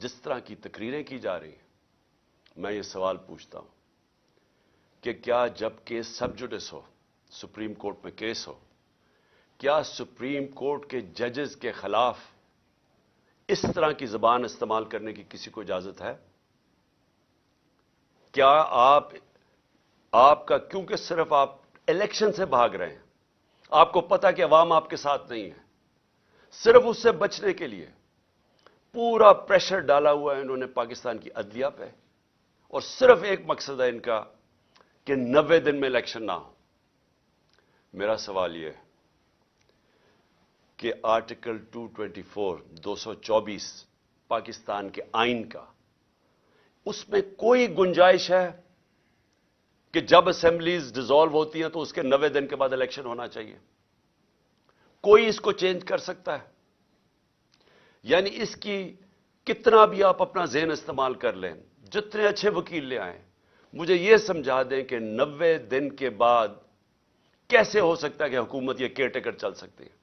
जिस तरह की तकरीरें की जा रही हैं, मैं ये सवाल पूछता हूं कि क्या जब केस सब जुडिस हो, सुप्रीम कोर्ट में केस हो, क्या सुप्रीम कोर्ट के जजेस के खिलाफ इस तरह की जबान इस्तेमाल करने की किसी को इजाजत है? क्या आपका, क्योंकि सिर्फ आप इलेक्शन से भाग रहे हैं, आपको पता कि अवाम आपके साथ नहीं है, सिर्फ उससे बचने के लिए पूरा प्रेशर डाला हुआ है इन्होंने पाकिस्तान की अदलिया पे, और सिर्फ एक मकसद है इनका कि 90 दिन में इलेक्शन ना हो। मेरा सवाल यह है कि आर्टिकल 224 पाकिस्तान के आइन का, उसमें कोई गुंजाइश है कि जब असेंबलीज डिसॉल्व होती हैं तो उसके 90 दिन के बाद इलेक्शन होना चाहिए? कोई इसको चेंज कर सकता है? यानी इसकी कितना भी आप अपना ज़हन इस्तेमाल कर लें, जितने अच्छे वकील ले आए, मुझे यह समझा दें कि 90 दिन के बाद कैसे हो सकता है कि हुकूमत ये केयरटेकर चल सकती है?